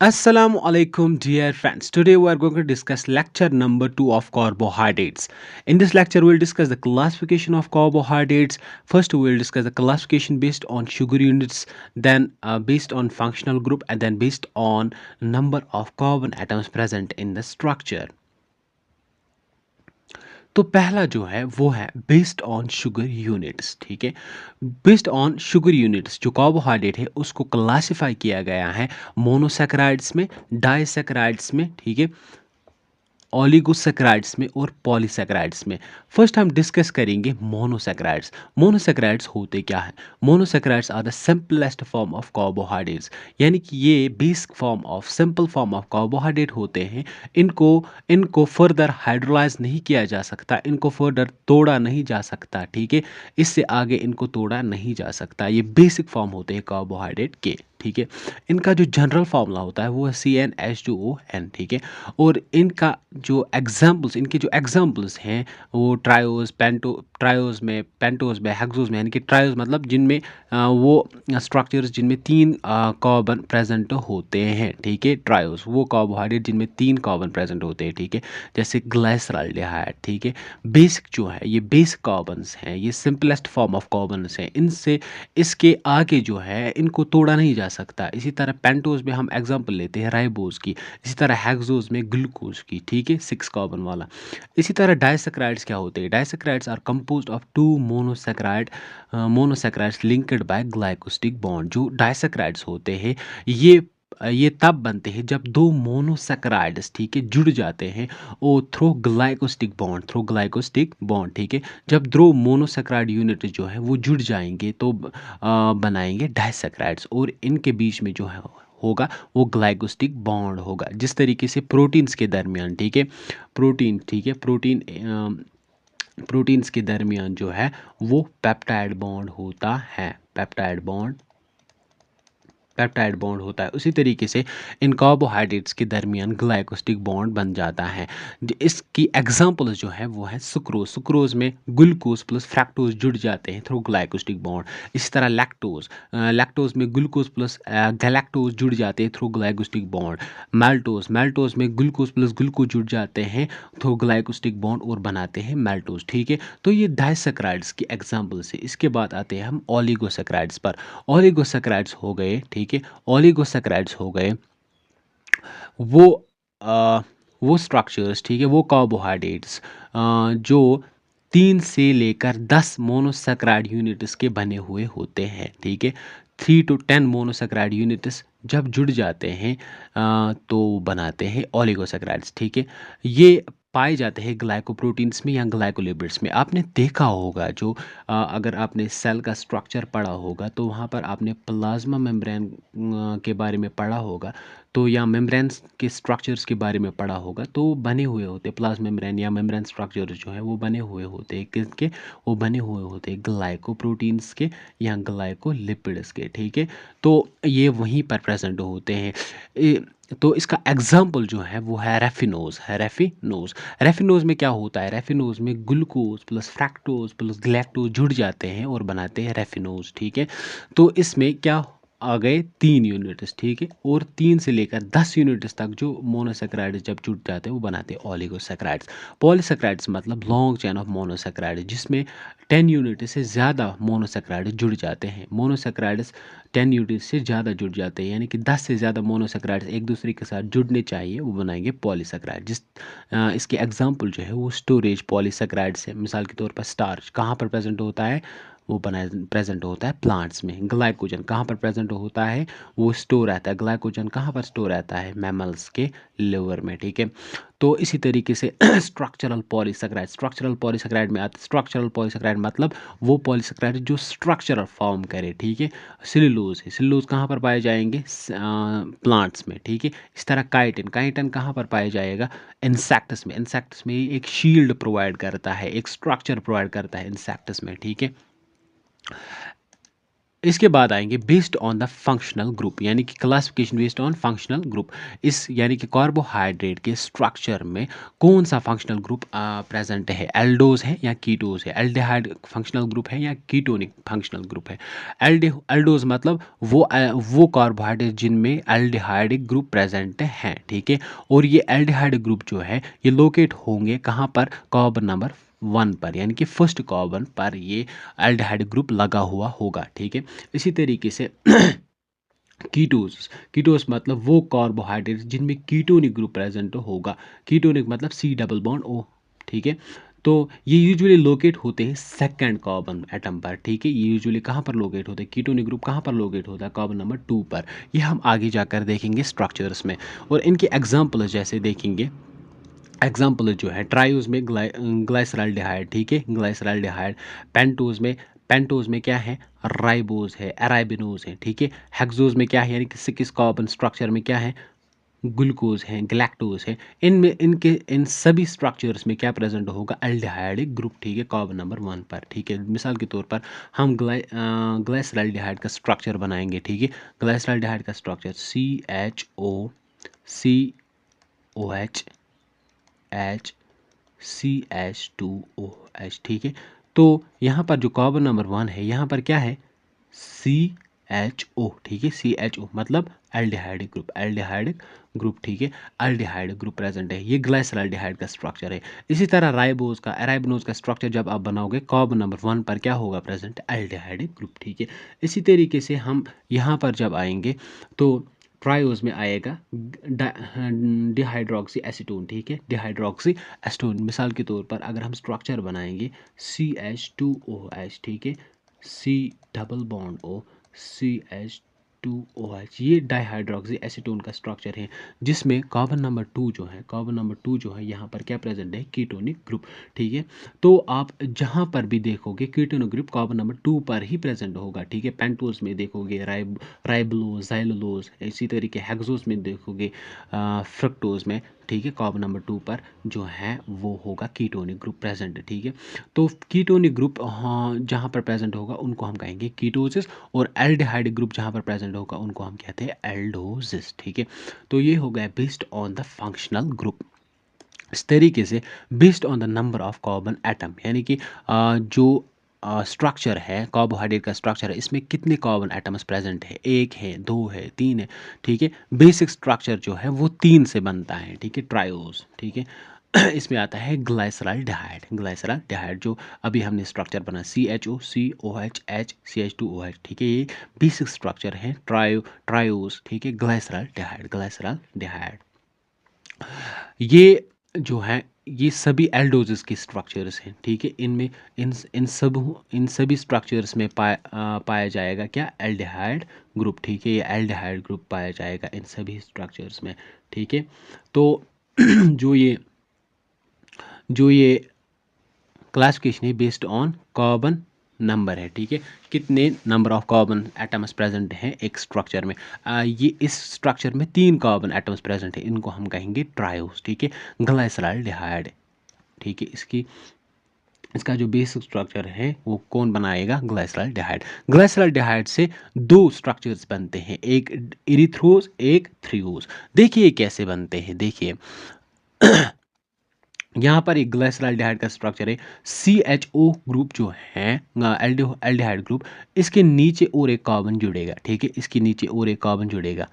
Assalamu alaikum, dear friends. Today we are going to discuss lecture number 2 of carbohydrates. In this lecture, we'll discuss the classification of carbohydrates. First, we'll discuss the classification based on sugar units, then based on functional group, and then based on number of carbon atoms present in the structure. तो पहला जो है वो है based on sugar units. ठीक है, based on sugar units जो carbohydrate है उसको क्लासिफाई किया गया है मोनोसैकेराइड्स में, डाइसैकेराइड्स में, ठीक है, ओलिगोसैकेराइड्स में और पॉलीसैकेराइड्स में। फर्स्ट हम डिस्कस करेंगे मोनोसैकेराइड्स। मोनोसैकेराइड्स होते क्या है? Monosaccharides are the simplest form of carbohydrates, यानी कि ये basic form of simple form of carbohydrate होते हैं। इनको इनको फर्दर हाइड्रोलाइज नहीं किया जा सकता, इनको फर्दर तोड़ा नहीं जा सकता। ठीक है, इससे आगे इनको तोड़ा नहीं जा सकता। ये बेसिक फॉर्म होते हैं कार्बोहाइड्रेट के। ठीक है, इनका जो जनरल फार्मूला होता है वो है CnH2ON। ठीक है, और इनका जो एग्जाम्पल्स, इनके जो एग्जाम्पल्स हैं वो ट्रायोज में, पेंटोज में, हेक्सोज में, यानी कि ट्रायोज मतलब जिनमें वो स्ट्रक्चर्स जिनमें तीन कार्बन प्रेजेंट होते हैं। ठीक है, ट्रायोज वो कार्बोहाइड्रेट जिनमें तीन कार्बन प्रेजेंट होते हैं। ठीक है, जैसे ग्लाइसरॉल्डिहाइड। ठीक है, बेसिक जो है ये बेसिक कार्बन्स हैं, ये सिंपलेस्ट फॉर्म ऑफ कार्बन्स हैं। इनसे इसके आगे जो है इनको तोड़ा नहीं जा सकता। इसी तरह पेंटोज में हम एग्जांपल लेते हैं राइबोज की, इसी तरह हेक्सोज में ग्लूकोज की। ठीक है, 6 कार्बन वाला। इसी तरह डाइसैकेराइड्स क्या होते हैं? Disaccharides are composed of 2 monosaccharides linked by glycosidic bond. जो डाइसैकेराइड्स होते हैं ये तब बनते हैं जब दो मोनोसैकेराइड्स, ठीक है, जुड़ जाते हैं ओ थ्रो ग्लाइकोस्टिक बॉन्ड। ठीक है, जब दो मोनोसैकेराइड यूनिट जो है वो जुड़ जाएंगे तो बनाएंगे डाइसैकेराइड्स, और इनके बीच में जो है होगा वो ग्लाइकोस्टिक बॉन्ड होगा। जिस तरीके से प्रोटीन्स के दरमियान, ठीक है, ठीक है, प्रोटीन्स के दरमियान जो है वो पेप्टाइड बॉन्ड होता है, उसी तरीके से इन कार्बोहाइड्रेट्स के दरमियान ग्लाइकोस्टिक बॉन्ड बन जाता है। इसकी एग्जांपल्स जो है वो है सुक्रोज में ग्लूकोज प्लस फ्रैक्टोज जुड़ जाते हैं थ्रू ग्लाइकोस्टिक बॉन्ड। इसी तरह लैक्टोज में ग्लूकोज प्लस गैलेक्टोज जुड़ जाते हैं थ्रू ग्लाइकोस्टिक बॉन्ड। मैल्टोज में ग्लूकोज प्लस ग्लूकोज जुड़ जाते हैं थ्रू ग्लाइकोस्टिक बॉन्ड और बनाते हैं मैल्टोज। ठीक है, तो ये डाइसैकेराइड्स की एग्जांपल्स है। इसके बाद आते हैं हम ओलिगोसैकेराइड्स पर। ओलिगोसैकेराइड्स हो गए, ठीक है, ओलिगोसैकेराइड्स हो गए वो आ, वो स्ट्रक्चर्स, ठीक है, वो कार्बोहाइड्रेट्स जो 3 से लेकर 10 मोनोसैकेराइड यूनिट्स के बने हुए होते हैं। ठीक है, 3 to 10 मोनोसैकेराइड यूनिट्स जब जुड़ जाते हैं तो बनाते हैं ओलिगोसैकेराइड्स। ठीक है, ये पाए जाते हैं ग्लाइकोप्रोटीन्स में या ग्लाइकोलिपिड्स में। आपने देखा होगा जो अगर आपने सेल का स्ट्रक्चर पढ़ा होगा तो वहाँ पर आपने प्लाज्मा मेम्ब्रेन के बारे में पढ़ा होगा, तो या मेम्ब्रेन्स के स्ट्रक्चर्स के बारे में पढ़ा होगा। तो बने हुए होते प्लाज्मा मेम्ब्रेन या मेम्ब्रेन स्ट्रक्चर जो है वो बने हुए होते हैं किसके? वो बने हुए होते हैं ग्लाइकोप्रोटीन्स के या ग्लाइकोलिपिड्स के। ठीक है, तो ये वहीं पर प्रेजेंट होते हैं। तो इसका एग्जाम्पल जो है वो है रेफिनोज में क्या होता है? रेफिनोज में glucose plus fructose plus galactose जुड़ जाते हैं और बनाते हैं रेफिनोज। ठीक है, तो इसमें क्या आ गए? 3 यूनिट्स। ठीक है, और 3 से लेकर 10 यूनिट्स तक जो मोनोसैकेराइड्स जब जुड़ जाते हैं वो बनाते हैं ओलिगोसैकेराइड्स। पॉलीसैकेराइड्स मतलब लॉन्ग चेन ऑफ मोनोसैकेराइड जिसमें 10 यूनिट से ज़्यादा मोनोसैकेराइड जुड़ जाते हैं। मोनोसैकेराइड्स 10 यूनिट से ज़्यादा जुड़ जाते हैं, यानी कि 10 से ज़्यादा मोनोसैकेराइड्स एक दूसरे के साथ जुड़ने चाहिए, वो बनाएंगे पॉलीसैकेराइड। इसके एग्जांपल जो है वो स्टोरेज पॉलीसैकेराइड्स है। मिसाल के तौर पर स्टार्च कहाँ पर प्रेजेंट होता है? वो बनाए प्रेजेंट होता है प्लांट्स में। ग्लाइकोजन कहाँ पर प्रेजेंट होता है? वो स्टोर रहता है। ग्लाइकोजन कहाँ पर स्टोर रहता है? मैमल्स के लिवर में। ठीक है, तो इसी तरीके से स्ट्रक्चरल पॉलीसैकेराइड में आते। स्ट्रक्चरल पॉलीसैकेराइड मतलब वो पॉलीसैकेराइड जो स्ट्रक्चरल फॉर्म करे। ठीक है, सेलुलोज कहाँ पर पाए जाएंगे? प्लांट्स में। ठीक है, इस तरह काइटिन कहाँ पर पाया जाएगा? इंसेक्ट्स में एक शील्ड प्रोवाइड करता है, एक स्ट्रक्चर प्रोवाइड करता है इंसेक्ट्स में। ठीक है, इसके बाद आएंगे based on the functional group, यानी कि classification based on functional group. इस यानी कि कार्बोहाइड्रेट के स्ट्रक्चर में कौन सा फंक्शनल ग्रुप प्रेजेंट है, एल्डोज है या कीटोज है, एल्डिहाइड फंक्शनल ग्रुप है या कीटोनिक फंक्शनल ग्रुप है। एल्डोज मतलब वो कार्बोहाइड्रेट जिनमें एल्डिहाइडिक ग्रुप प्रेजेंट है, ठीक है। और ये एल्डिहाइड ग्रुप जो है ये लोकेट होंगे कहाँ पर, कार्बन नंबर 1 पर, यानी कि फर्स्ट कार्बन पर ये एल्डिहाइड ग्रुप लगा हुआ होगा, ठीक है। इसी तरीके से कीटोस मतलब वो कार्बोहाइड्रेट जिनमें कीटोनिक ग्रुप प्रेजेंट होगा। कीटोनिक मतलब सी डबल बॉन्ड ओ, ठीक है। तो ये यूजुअली लोकेट होते हैं सेकंड कार्बन एटम पर, ठीक है। ये यूजुअली कहाँ पर लोकेट होते हैं, कीटोनिक ग्रुप कहाँ पर लोकेट होता है, कार्बन नंबर 2 पर। ये हम आगे जाकर देखेंगे स्ट्रक्चर्स में, और इनके एग्जाम्पल जैसे देखेंगे। एग्जाम्पल जो है ट्रायोज में ग्लाइसराल्डिहाइड, ठीक है, ग्लाइसराल्डिहाइड। पेंटोज में क्या है, राइबोज है, अराइबिनोज है, ठीक है। हेक्सोज में क्या है, यानी कि 6 कार्बन स्ट्रक्चर में क्या है, ग्लूकोज है, गैलेक्टोज है। इनमें इन सभी स्ट्रक्चर्स में क्या प्रेजेंट होगा, एल्डिहाइडिक ग्रुप, ठीक है, कार्बन नंबर 1 पर, ठीक है। मिसाल के तौर पर हम ग्लाइसराल्डिहाइड का स्ट्रक्चर बनाएंगे, ठीक है। ग्लाइसराल्डिहाइड का स्ट्रक्चर CHO, CH2OH, ठीक है। तो यहाँ पर जो कार्बन नंबर 1 है, यहाँ पर क्या है, CHO, ठीक है। CHO मतलब एल्डिहाइडिक ग्रुप, ठीक है। एल्डिहाइड ग्रुप प्रेजेंट है, ये ग्लाइसराल्डिहाइड का स्ट्रक्चर है। इसी तरह अराइबोज का स्ट्रक्चर जब आप बनाओगे, कार्बन नंबर 1 पर क्या होगा प्रेजेंट, एल्डिहाइडिक ग्रुप, ठीक है। इसी तरीके से हम यहाँ पर जब आएंगे तो ट्रायोज में आएगा डिहाइड्रोक्सी एसीटोन, ठीक है, डिहाइड्रोक्सी एसीटोन। मिसाल के तौर पर अगर हम स्ट्रक्चर बनाएंगे CH2OH, ठीक है, C double bond O, CH2OH, ये डाइहाइड्रोक्सी एसीटोन का स्ट्रक्चर है, जिसमें कार्बन नंबर 2 जो है यहाँ पर क्या प्रेजेंट है, कीटोनिक ग्रुप, ठीक है। तो आप जहाँ पर भी देखोगे कीटोनिक ग्रुप कार्बन नंबर 2 पर ही प्रेजेंट होगा, ठीक है। पेंटोज में देखोगे राइबोलोज, जाइलोलोज, इसी तरीके हेक्सोज में देखोगे फ्रक्टोज में, ठीक है, कार्बन नंबर 2 पर जो है वो होगा कीटोनिक ग्रुप प्रेजेंट, ठीक है। तो कीटोनिक ग्रुप हाँ जहाँ पर प्रेजेंट होगा उनको हम कहेंगे कीटोसिस, और एल्डिहाइड ग्रुप जहाँ पर प्रेजेंट होगा उनको हम कहते हैं एल्डोसिस, ठीक है। तो ये हो गया based on the functional group. इस तरीके से based on the number of carbon atom, यानी कि जो स्ट्रक्चर है, कार्बोहाइड्रेट का स्ट्रक्चर है, इसमें कितने कार्बन एटम्स प्रेजेंट है, 1 है, 2 है, 3 है, ठीक है। बेसिक स्ट्रक्चर जो है वो 3 से बनता है, ठीक है, ट्रायोज, ठीक है। इसमें आता है ग्लाइसराल्डिहाइड जो अभी हमने स्ट्रक्चर बना, CHO, COH, CH2OH, ठीक है। ये बेसिक स्ट्रक्चर है ट्रायोज, ठीक है, ग्लाइसराल्डिहाइड। ये जो है ये सभी एल्डोजेस के स्ट्रक्चर्स हैं, ठीक है। इनमें इन सभी स्ट्रक्चर्स में पाया जाएगा क्या, एल्डिहाइड ग्रुप, ठीक है। ये एल्डिहाइड ग्रुप पाया जाएगा इन सभी स्ट्रक्चर्स में, ठीक है। तो जो ये क्लासिफिकेशन है बेस्ड ऑन कार्बन नंबर है, ठीक है। कितने number of carbon atoms present हैं एक स्ट्रक्चर में। ये इस स्ट्रक्चर में 3 कार्बन एटम्स प्रेजेंट है, इनको हम कहेंगे ट्रायोस, ठीक है, ग्लाइसराल्डिहाइड, ठीक है। इसका जो बेसिक स्ट्रक्चर है वो कौन बनाएगा, ग्लाइसराल्डिहाइड से 2 स्ट्रक्चर्स बनते हैं, एक इरिथ्रोज, एक थ्रियोज। देखिए कैसे बनते हैं, देखिए यहाँ पर एक ग्लाइसराल्डिहाइड का स्ट्रक्चर है, CHO ग्रुप जो है एल्डिहाइड ग्रुप, इसके नीचे और एक कार्बन जुड़ेगा, ठीक है, इसके नीचे और एक कार्बन जुड़ेगा।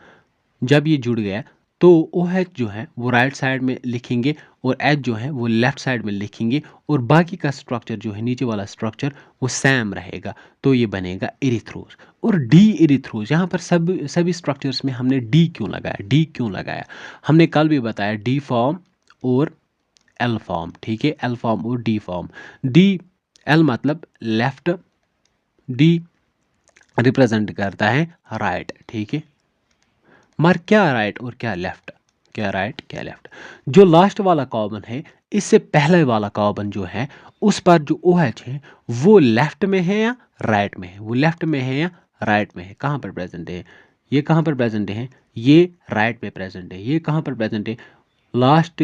जब ये जुड़ गया तो OH जो है वो राइट साइड में लिखेंगे और H जो है वो लेफ्ट साइड में लिखेंगे, और बाकी का स्ट्रक्चर जो है नीचे वाला स्ट्रक्चर वो सेम रहेगा, तो ये बनेगा इरिथ्रोज। और डी इरिथ्रोज, यहाँ पर सभी स्ट्रक्चर्स में हमने डी क्यों लगाया, हमने कल भी बताया डी फॉर्म और एल फॉर्म, ठीक है, एल फॉर्म और डी फॉर्म। डी एल मतलब लेफ्ट, डी रिप्रेजेंट करता है राइट, ठीक है। मगर क्या राइट और क्या लेफ्ट, क्या राइट क्या लेफ्ट। जो लास्ट वाला कार्बन है, इससे पहले वाला कार्बन जो है उस पर जो OH है वो लेफ्ट में है या राइट में है, वो लेफ्ट में है या राइट में है, कहाँ पर प्रेजेंट है, ये कहाँ पर प्रेजेंट है, ये राइट में प्रेजेंट है, ये कहाँ पर प्रेजेंट है, लास्ट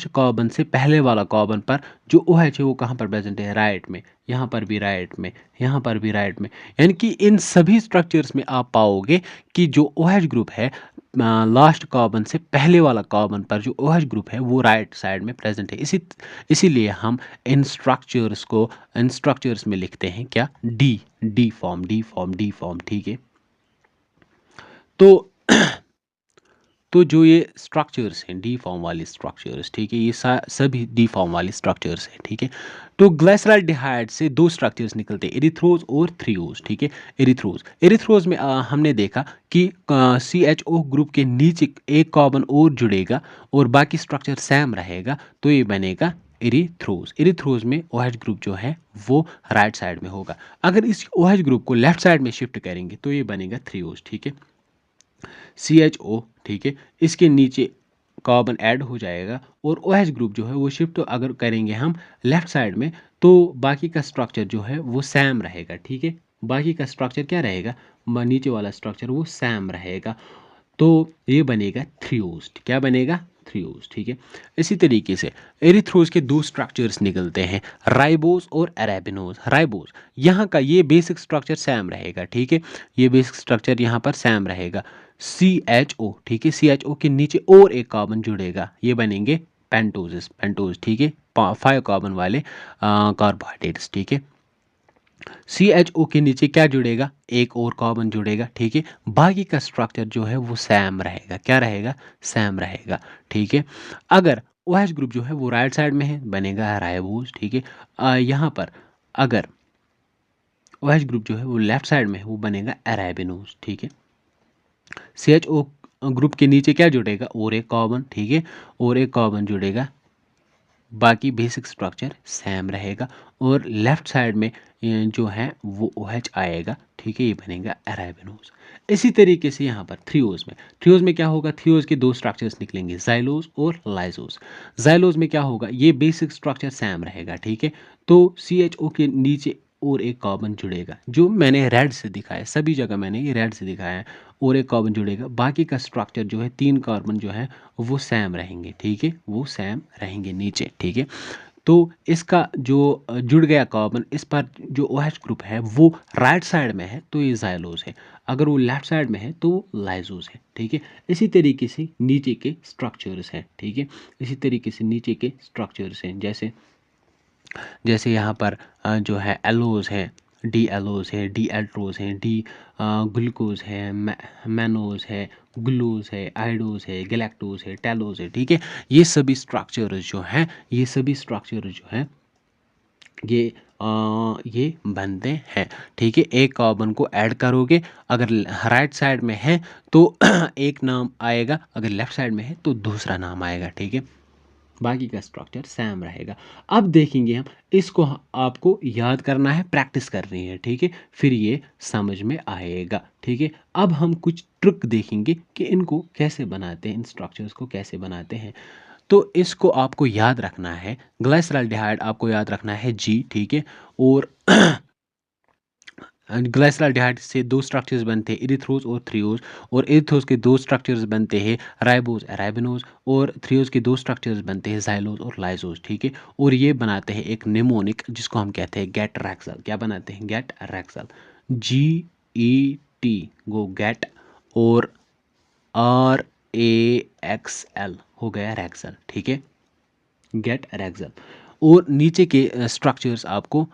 कार्बन से पहले वाला कार्बन पर जो OH है वो कहाँ पर प्रेजेंट है, राइट में, यहाँ पर भी राइट में, यहाँ पर भी राइट में। यानी कि इन सभी स्ट्रक्चर्स में आप पाओगे कि जो OH ग्रुप है लास्ट कार्बन से पहले वाला कार्बन पर जो OH ग्रुप है वो राइट साइड में प्रेजेंट है। इसीलिए हम इन स्ट्रक्चर्स में लिखते हैं क्या, डी फॉर्म, ठीक है। तो तो जो ये स्ट्रक्चर्स हैं डी फॉर्म वाले स्ट्रक्चर्स, ठीक है, ये सभी डी फॉर्म वाले स्ट्रक्चर्स हैं, ठीक है। तो ग्लाइसराल्डिहाइड से दो स्ट्रक्चर्स निकलते हैं, एरिथ्रोज और थ्रियोज, ठीक है। एरिथ्रोज में हमने देखा कि CHO ग्रुप के नीचे एक कार्बन और जुड़ेगा और बाकी स्ट्रक्चर सेम रहेगा, तो ये बनेगा एरिथ्रोज में OH ग्रुप जो है वो राइट साइड में होगा। अगर इस OH ग्रुप को लेफ्ट साइड में शिफ्ट करेंगे तो ये बनेगा थ्रियोज, ठीक है। CHO, ठीक है, इसके नीचे कार्बन ऐड हो जाएगा और OH ग्रुप जो है वो शिफ्ट अगर करेंगे हम लेफ्ट साइड में तो बाकी का स्ट्रक्चर जो है वो सेम रहेगा, ठीक है। बाकी का स्ट्रक्चर क्या रहेगा, नीचे वाला स्ट्रक्चर वो सेम रहेगा, तो ये बनेगा थ्रियोज। क्या बनेगा, थ्रियोज, ठीक है। इसी तरीके से एरिथ्रोज के दो स्ट्रक्चर्स निकलते हैं, राइबोज और अरेबिनोज। राइबोज यहाँ का ये बेसिक स्ट्रक्चर सेम रहेगा, ठीक है, ये बेसिक स्ट्रक्चर यहाँ पर सेम रहेगा। CHO, ठीक है, CHO के नीचे और एक कार्बन जुड़ेगा, ये बनेंगे पेंटोज, ठीक है, 5 कार्बन वाले कार्बोहाइड्रेट्स, ठीक है। CHO के नीचे क्या जुड़ेगा, एक और कार्बन जुड़ेगा, ठीक है। बाकी का स्ट्रक्चर जो है वो सेम रहेगा, क्या रहेगा, सेम रहेगा, ठीक है। अगर OH ग्रुप जो है वो राइट साइड में है बनेगा राइबोज, ठीक है। यहाँ पर अगर OH ग्रुप जो है वो लेफ्ट साइड में है वो बनेगा अरेबिनोज, ठीक है। CHO ग्रुप के नीचे क्या जुड़ेगा, और एक कार्बन, ठीक है, और एक कार्बन जुड़ेगा, बाकी बेसिक स्ट्रक्चर सेम रहेगा और लेफ्ट साइड में जो है वो OH आएगा, ठीक है, ये बनेगा अरेबिनोज। इसी तरीके से यहाँ पर थ्रियोज में क्या होगा, थ्रियोज के दो स्ट्रक्चर्स निकलेंगे, जाइलोज और लाइजोज। जाइलोज में क्या होगा, ये बेसिक स्ट्रक्चर सेम रहेगा, ठीक है। तो CHO के नीचे और एक कार्बन जुड़ेगा, जो मैंने रेड से दिखाया, सभी जगह मैंने ये रेड से दिखाया है, और एक कार्बन जुड़ेगा, बाकी का स्ट्रक्चर जो है 3 कार्बन जो है वो सेम रहेंगे, ठीक है, वो सेम रहेंगे नीचे, ठीक है। तो इसका जो जुड़ गया कार्बन, इस पर जो OH ग्रुप है वो राइट साइड में है तो ये जाइलोज है, अगर वो लेफ्ट साइड में है तो लाइजोज है, ठीक है। इसी तरीके से नीचे के स्ट्रक्चर्स हैं, ठीक है, इसी तरीके से नीचे के स्ट्रक्चर्स हैं, जैसे यहाँ पर जो है एलोज है, डी एलोज है, डी एल्ट्रोज है, डी ग्लूकोज है, मैनोज है, ग्लूज है, आइडोज है, गैलेक्टोज है, टेलोज है, ठीक है। ये सभी स्ट्रक्चर्स जो हैं, ये बनते हैं, ठीक है। एक कार्बन को ऐड करोगे, अगर राइट साइड में है तो एक नाम आएगा, अगर लेफ्ट साइड में है तो दूसरा नाम आएगा, ठीक है, बाकी का स्ट्रक्चर सेम रहेगा। अब देखेंगे हम इसको, आपको याद करना है, प्रैक्टिस करनी है, ठीक है, फिर ये समझ में आएगा, ठीक है। अब हम कुछ ट्रिक देखेंगे कि इनको कैसे बनाते हैं, इन स्ट्रक्चर्स को कैसे बनाते हैं। तो इसको आपको याद रखना है, ग्लाइसराल्डिहाइड आपको याद रखना है G, ठीक है, और ग्लाइसराल्डिहाइड से दो स्ट्रक्चर्स बनते हैं, एरिथ्रोज और थ्रियोज, और एरिथ्रोज के दो स्ट्रक्चर्स बनते हैं, राइबोज अरेबिनोज, और थ्रियोज के दो स्ट्रक्चर्स बनते हैं, जाइलोज और लाइजोज, ठीक है। और ये बनाते हैं एक निमोनिक जिसको हम कहते हैं गेट रैक्सल। क्या बनाते हैं, गेट रैक्सल, GET गो गेट, और RAXL हो गया रैक्सल, ठीक है, गेट रैक्सल। और नीचे के स्ट्रक्चर्स आपको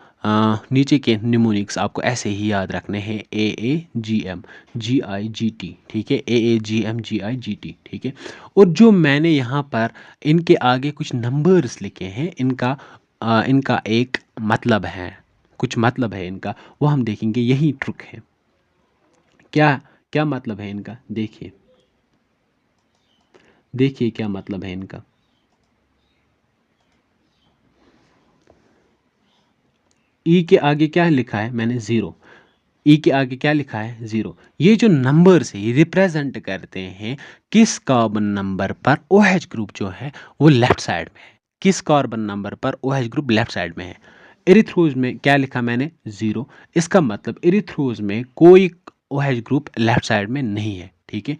नीचे के निमोनिक्स आपको ऐसे ही याद रखने हैं, AAGM GIGT, ठीक है, AAGM GIGT, ठीक है। और जो मैंने यहाँ पर इनके आगे कुछ नंबर्स लिखे हैं, इनका एक मतलब है, कुछ मतलब है इनका, वो हम देखेंगे, यही ट्रिक है। क्या क्या मतलब है इनका, देखिए क्या मतलब है इनका। ई के आगे क्या लिखा है मैंने, 0। ई के आगे क्या लिखा है, 0। ये जो नंबर्स है ये रिप्रेजेंट करते हैं किस कार्बन नंबर पर OH ग्रुप जो है वो लेफ्ट साइड में है, किस कार्बन नंबर पर OH ग्रुप लेफ्ट साइड में है। एरिथ्रोज में क्या लिखा मैंने, 0, इसका मतलब एरिथ्रोज में कोई OH ग्रुप लेफ्ट साइड में नहीं है, ठीक है।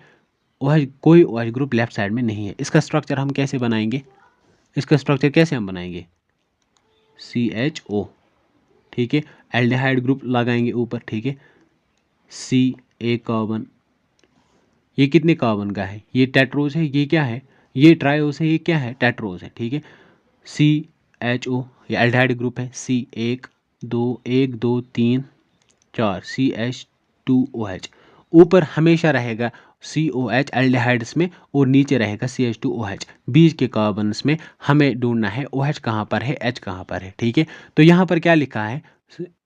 OH कोई OH ग्रुप लेफ्ट साइड में नहीं है। इसका स्ट्रक्चर हम कैसे बनाएंगे, इसका स्ट्रक्चर कैसे हम बनाएंगे, CHO, ठीक है। एल्डिहाइड ग्रुप लगाएंगे ऊपर, ठीक है। CA कार्बन, ये कितने कार्बन का है, ये टेट्रोज है, ये क्या है, ये ट्रायोज है, ये क्या है, टेट्रोज है, ठीक है। CHO ये एल्डिहाइड ग्रुप है, C 1 2 3 4 CH2OH। ऊपर हमेशा रहेगा COH एल्डिहाइड्स में और नीचे रहेगा CH2OH। बीच के कार्बन्स में हमें ढूंढना है OH कहाँ पर है, H कहाँ पर है, ठीक है। तो यहाँ पर क्या लिखा है,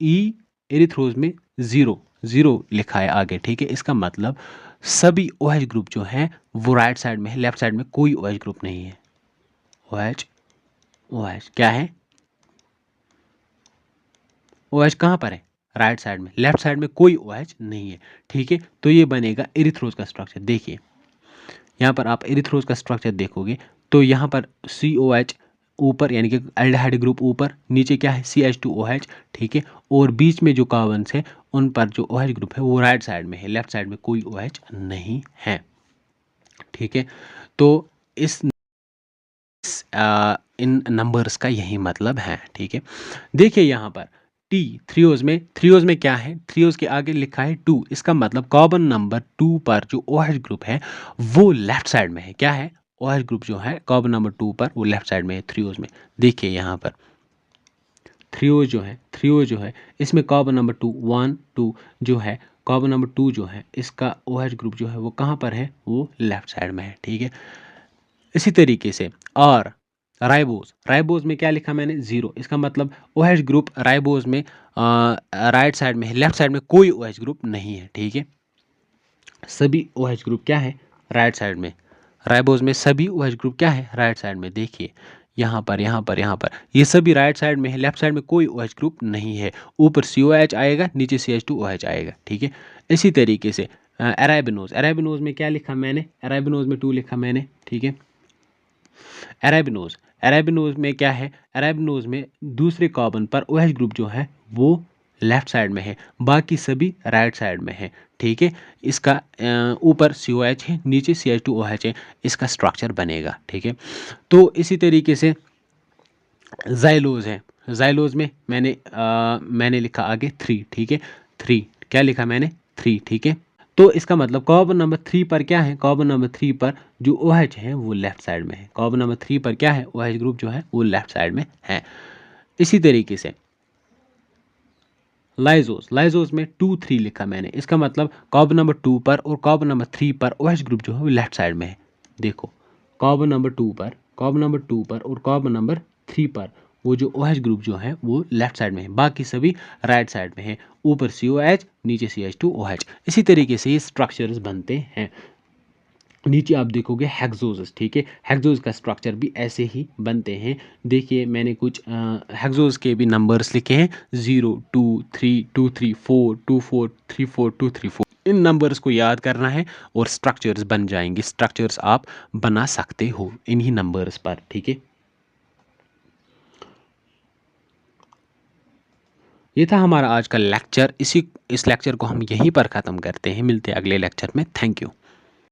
E एरिथ्रोज में 0 लिखा है आगे, ठीक है। इसका मतलब सभी OH ग्रुप जो है वो राइट साइड में है, लेफ्ट साइड में कोई OH ग्रुप नहीं है। OH क्या है, OH कहाँ पर है, राइट साइड में, लेफ्ट साइड में कोई OH नहीं है, ठीक है। तो ये बनेगा एरिथ्रोज का स्ट्रक्चर। देखिए यहाँ पर आप एरिथ्रोज का स्ट्रक्चर देखोगे तो यहाँ पर COH ऊपर यानी कि एल्डिहाइड ग्रुप ऊपर, नीचे क्या है CH2OH, ठीक है। और बीच में जो कार्बन्स है उन पर जो OH ग्रुप है वो राइट साइड में है, लेफ्ट साइड में कोई OH नहीं है, ठीक है। तो इन नंबर्स का यही मतलब है, ठीक है। देखिए यहाँ पर टी थ्रियोज में क्या है, थ्रियोज के आगे लिखा है 2, इसका मतलब कार्बन नंबर 2 पर जो OH ग्रुप है वो लेफ्ट साइड में है। क्या है, OH ग्रुप जो है कार्बन नंबर 2 पर वो लेफ्ट साइड में है थ्रियोज में। देखिए यहाँ पर थ्रियोज जो है इसमें कार्बन नंबर 2 1 2 जो है, कार्बन नंबर 2 जो है इसका OH ग्रुप जो है वो कहाँ पर है, वो लेफ्ट साइड में है, ठीक है। इसी तरीके से और राइबोज में क्या लिखा मैंने, 0, इसका मतलब OH ग्रुप राइबोज में राइट साइड में है, लेफ्ट साइड में कोई OH ग्रुप नहीं है, ठीक है। सभी OH ग्रुप क्या है, राइट साइड में, राइबोज में सभी OH ग्रुप क्या है, राइट साइड में। देखिए यहाँ पर ये सभी राइट साइड में है, लेफ्ट साइड में कोई OH ग्रुप नहीं है। ऊपर COH आएगा, नीचे CH2OH आएगा, ठीक है। इसी तरीके से अरेबिनोज में क्या लिखा मैंने, अरेबिनोज में 2 लिखा मैंने, ठीक है। अरेबिनोज में क्या है, अरेबिनोज में दूसरे कार्बन पर OH ग्रुप जो है वो लेफ्ट साइड में है, बाकी सभी राइट साइड में है, ठीक है। इसका ऊपर COH है, नीचे CH2OH है, इसका स्ट्रक्चर बनेगा, ठीक है। तो इसी तरीके से जाइलोज है, जाइलोज में मैंने लिखा आगे 3, ठीक है। 3 क्या लिखा मैंने, 3, ठीक है। तो इसका मतलब कार्बन नंबर 3 पर क्या है, कार्बन नंबर 3 पर जो OH है वो लेफ्ट साइड में है, कार्बन नंबर 3 पर क्या है, OH ग्रुप जो है वो लेफ्ट साइड में है। इसी तरीके से लाइजोस में 2 3 लिखा मैंने, इसका मतलब कार्बन नंबर 2 पर और कार्बन नंबर 3 पर OH ग्रुप जो है वो लेफ्ट साइड में है। देखो कार्बन नंबर 2 पर, कार्बन नंबर 2 पर और कार्बन नंबर 3 पर वो जो OH ग्रुप जो है वो लेफ्ट साइड में है, बाकी सभी राइट साइड में है। ऊपर COH, नीचे CH2OH। इसी तरीके से ये स्ट्रक्चर्स बनते हैं। नीचे आप देखोगे हेक्सोस, ठीक है। हेक्सोस का स्ट्रक्चर भी ऐसे ही बनते हैं। देखिए मैंने कुछ हेक्सोस के भी नंबर्स लिखे हैं, 0 2 3 2 3 4 2 4 3 4 2 3 4। इन नंबर्स को याद करना है और स्ट्रक्चर्स बन जाएंगे। स्ट्रक्चर्स आप बना सकते हो इन्हीं नंबर्स पर, ठीक है। ये था हमारा आज का लेक्चर। इस लेक्चर को हम यहीं पर ख़त्म करते हैं, मिलते हैं अगले लेक्चर में। Thank you.